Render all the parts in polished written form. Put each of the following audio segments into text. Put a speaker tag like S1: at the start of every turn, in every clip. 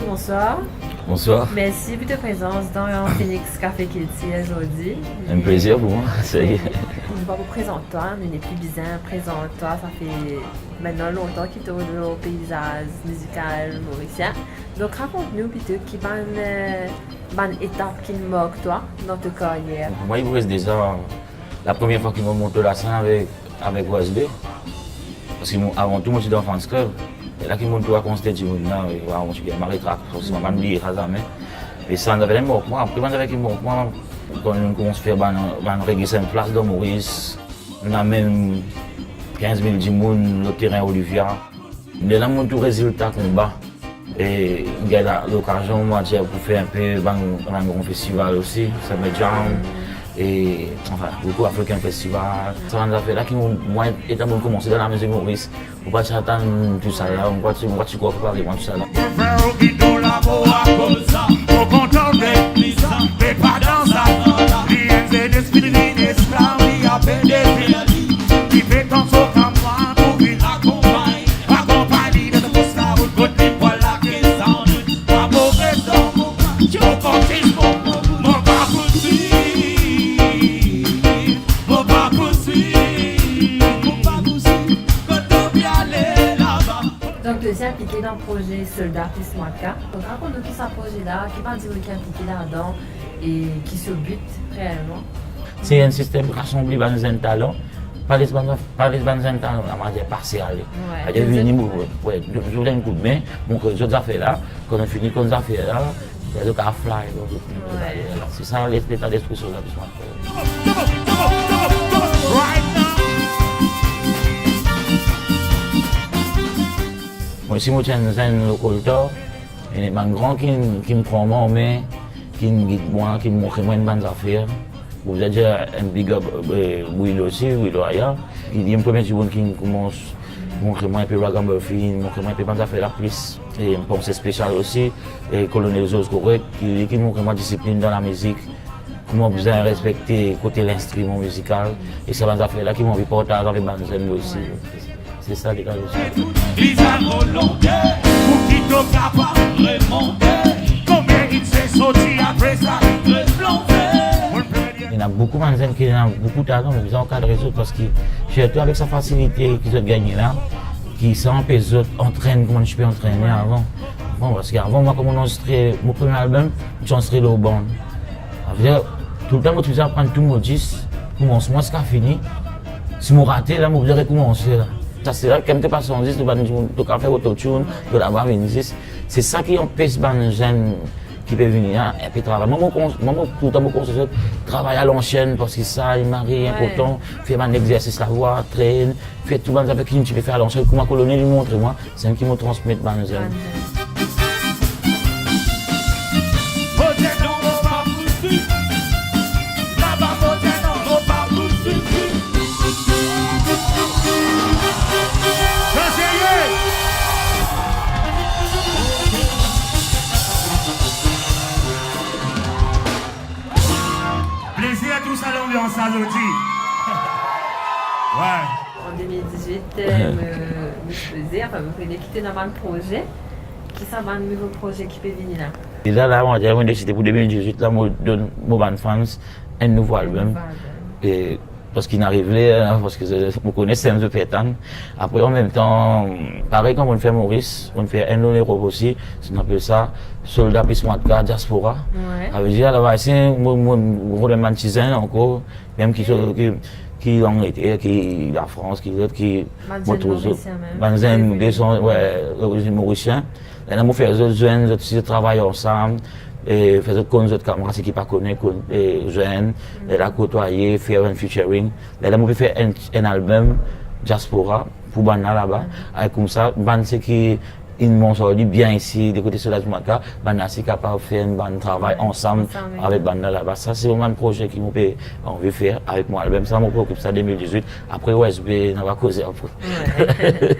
S1: Bonsoir.
S2: Bonsoir.
S1: Merci pour ta présence dans Phoenix Café Kilty aujourd'hui.
S2: Un plaisir pour moi, ça y est.
S1: On va vous présenter toi, on n'est plus bizarre, présente-toi, ça fait maintenant longtemps qu'il tourne au paysage musical mauricien. Donc raconte-nous plutôt qui bonne étape qui marque toi dans ta carrière.
S2: Moi, il me reste déjà la première fois qu'ils m'ont monté la scène avec OSB. Parce qu'avant tout, moi je suis dans France Club. Et là, qui monte à constater, on suis marré trac, parce que je m'en dis jamais. Et ça, on avait les mots. Moi, après, on avait les mots. Moi, quand on commence à faire un reggae sur une place de Maurice, on a même 15 000 personnes, le terrain Olivia. On a là, tout résultat combat. Et on a l'occasion pour faire un peu un grand festival aussi, ça me jam. Et enfin, beaucoup Africain Festival. Ça nous a fait là qui moi étant commencé dans la musique Maurice. On va s'attendre tout ça là, on va tu crois parler moi tout ça là.
S1: Impliqué dans le projet Soldat plus Mwaka. Donc raconte-nous tout ce projet-là, qui va dire qui est impliqué là-dedans et qui se bute réellement.
S2: C'est un système qui rassemble les talents, pas les talents, on va dire partial. Je voulais un coup de main, donc je les fait là, quand on finit comme ça fait là, il y a le cas fly. C'est ça l'état d'esprit Soldat plus Mwaka. Moi, si je suis un collecteur, il y a un grand qui me prend en main, qui me guide moi, qui me montre moi une bonne affaire. Vous avez déjà un big up, Will aussi, Will Aya. Il y a un premier jour qui commence à montrer moi un peu Ragam Buffy, montrer moi un peu bonne affaire la plus. Et un pensée spécial aussi, et Colonel Zos Correct, qui montre moi discipline dans la musique. Comment vous avez respecté côté l'instrument musical. Et c'est bonne affaire là qui m'ont reporté avec Banzen aussi. C'est ça les gars. Il y a beaucoup de gens qui ont beaucoup de talent, mais ils ont encadré les autres parce que surtout avec sa facilité qu'ils ont gagné là, qui sont les autres entraînent comment je peux entraîner avant. Bon, parce qu'avant, moi, comme on enregistrait mon premier album, j'ai enregistré le band. Tout le temps, je faisais apprendre tout mon 10, commence moi, ce qui a fini. Si je raté, là, je vais recommencer. Ça c'est là quand tu passes en 10, tu vas faire autotune, tu vas avoir une 10. C'est ça qui empêche les jeunes qui peuvent venir et puis travailler. Moi, tout le temps, je travaille à l'ancienne parce que ça, il m'a rien important. Faire un exercice, la voix, traîne, faire tout le monde avec qui tu peux faire à l'ancienne. Comment colonel lui montre moi, c'est un qui me transmet les jeunes.
S3: l'ambiance aujourd'hui. Ouais.
S1: En 2018, me faisais, enfin, vous pouvez quitter dans le projet. Qui ça va un nouveau projet qui peut venir là?
S2: Et là, on a décidé pour 2018, là, je donne aux fans un nouveau album. Et parce qu'il n'arrive là, parce que je connais Sam de Pétan. Après, en même temps, pareil comme on fait Maurice, on fait un long aussi, on appelle ça Soldat plus Mwaka Diaspora. Ça veut dire, là, c'est un roman encore, même qui qui l'Angleterre, qui la France, qui l'autre, qui
S1: Mauricien même.
S2: Banzen, des sont, ouais, origine mauricien. Et là, nous faisons d'autres jeunes, d'autres travaillent ensemble. Et faire d'autres cons, d'autres camarades qui pas connaissent, jeunes, et la côtoyer, faire un featuring. Et là, nous pouvons faire un album, Diaspora, pour Bana là-bas. Et comme ça, Bana, c'est qui, ils m'ont sorti bien ici, des côtés de la Jamaica, Bana, c'est capable de faire un travail ensemble avec Bana là-bas. Ça, c'est vraiment un projet qui m'a envie de faire avec mon album. Ça, je m'occupe ça en 2018. Après, OSB, on va causer après.
S1: Ouais.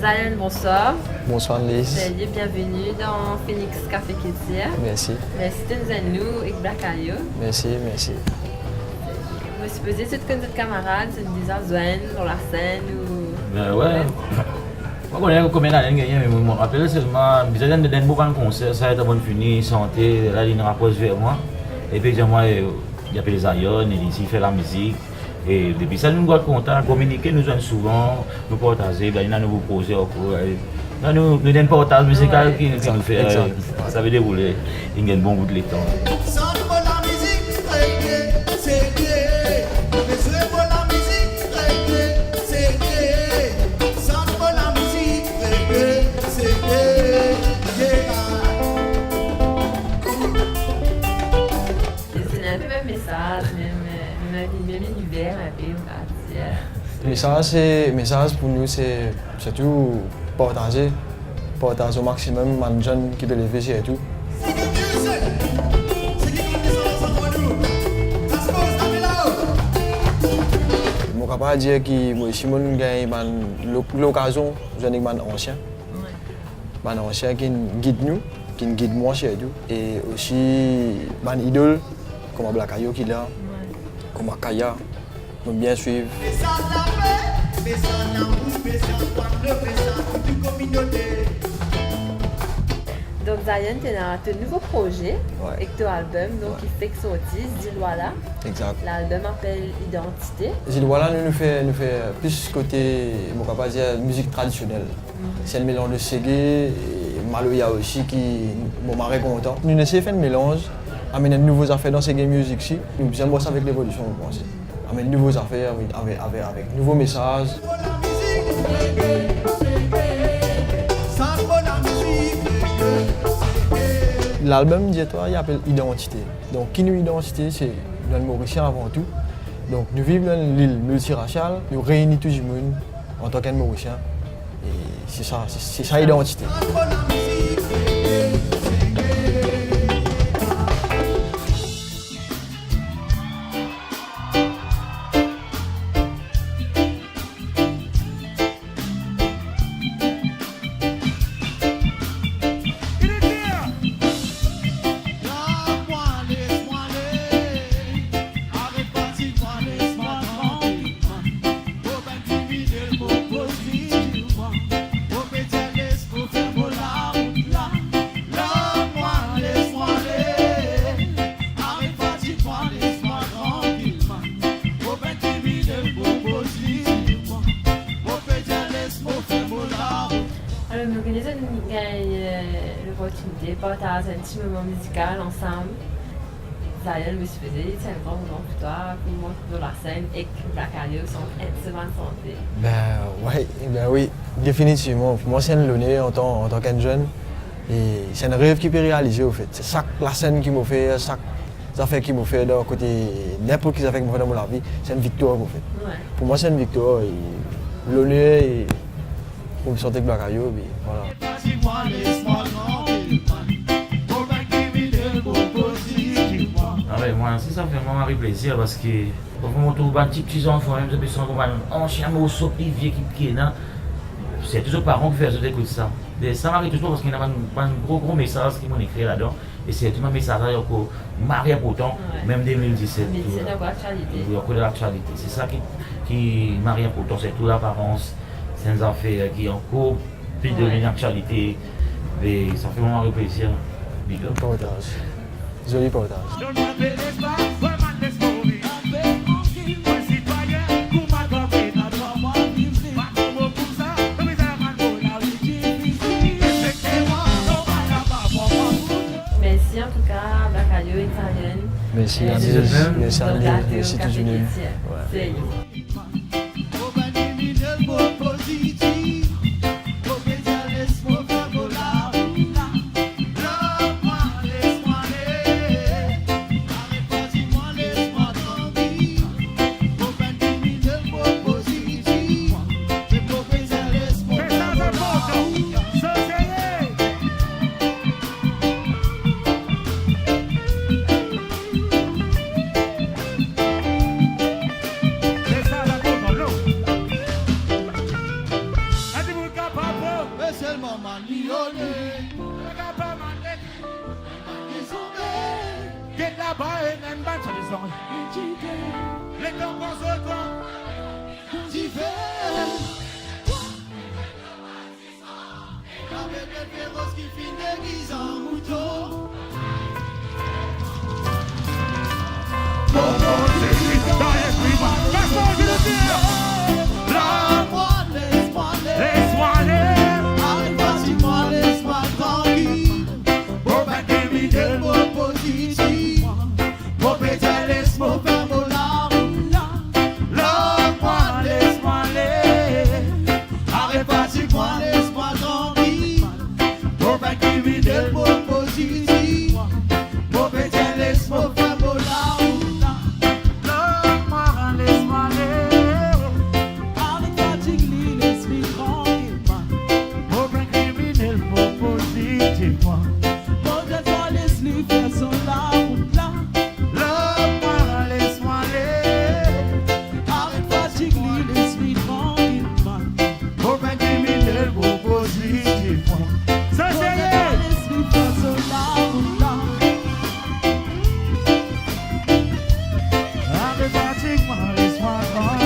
S1: Zion, bonsoir.
S3: Bonsoir Lise.
S1: Soyez bienvenue dans Phoenix Café Kétia.
S3: Merci.
S1: Merci de nous à nous avec Black Ayo.
S3: Merci, merci.
S1: Vous supposez que toutes nos camarades, c'est une Zouen dans la scène ou...
S2: Ouais. Moi, je connais combien d'années gagné, mais je me rappelle seulement, je suis dans un concert, ça a été bon fini, santé, là, il rapproche vers moi. Et puis, moi, il y a les Zion, il fait la musique. Et depuis ça, nous sommes contents, communiquer, nous sommes souvent, nous partager, nous nous poser encore. Nous avons un partage musical qui nous fait, ça veut dérouler, il y a un bon bout de temps.
S1: Même univers un peu,
S3: Message pour nous, c'est surtout partager au maximum les jeunes qui peuvent les faire et tout. Je suis capable de dire que Simon a l'occasion de jouer avec les anciens. Les anciens qui nous guident moi et tout. Et aussi les idoles comme Black Ayo qui est là. Comme Akaya, donc bien suivre.
S1: Donc Zion, tu as un nouveau projet avec ton album, donc il fait que sortir, Zilwala.
S3: Exact.
S1: L'album s'appelle Identité.
S3: Zilwala nous fait plus côté, mon capable de dire, musique traditionnelle. C'est un mélange de Ségué et Maloya aussi qui m'a content. Nous essayons de faire un mélange. Amener de nouveaux affaires dans ces game music ici. Nous bien bosser avec l'évolution, je pense. Amener de nouveaux affaires avec nouveaux messages. L'album Diaspora, il s'appelle Identité. Donc, qui nous identité, c'est le Mauricien avant tout. Donc, nous vivons dans l'île multiraciale, nous réunissons tout le monde en tant qu'un Mauricien. Et c'est ça l'identité.
S1: L'opportunité de partager un petit moment musical ensemble. Zion, je me suis dit, c'est un grand moment pour toi, pour moi, pour la scène, et que Black Ayo sont extrêmement santé.
S3: Ben oui, définitivement. Pour moi, c'est un l'honneur en tant qu'un jeune. Et c'est un rêve qui peut réaliser, au fait. C'est ça la scène qui m'a fait, chaque affaire qui m'a fait, d'un côté, n'importe quelle affaire qui m'a fait dans ma vie, c'est une victoire, au fait.
S1: Ouais.
S3: Pour moi, c'est une victoire. L'honneur, pour me sortir avec Black Ayo, voilà.
S2: Moi, c'est ça fait vraiment plaisir parce que quand on trouve un petit enfant, même si on a un chien morceau vieux qui est là, c'est toujours les parents qui font écouter ça. Et ça m'arrive toujours parce qu'il y a un gros message qui m'ont écrit là-dedans. Et c'est tout un message qu'on marié pourtant, même 2017.
S1: Mais c'est d'avoir actualité.
S2: Il y a l'actualité. C'est ça qui marie pourtant, c'est toute l'apparence, c'est une affaire qui est en cours, puis devient actualité. Et ça fait vraiment plaisir. Big up.
S3: Portage. Joli portage.
S1: Merci en tout cas, Black Radio Italienne.
S3: Merci
S1: Et
S3: Anis,
S2: de même.
S3: merci
S1: Donc,
S3: Anis,
S1: Radio
S3: merci
S1: Café
S3: tout le monde.
S1: Chrétien. C'est you.
S4: Everybody,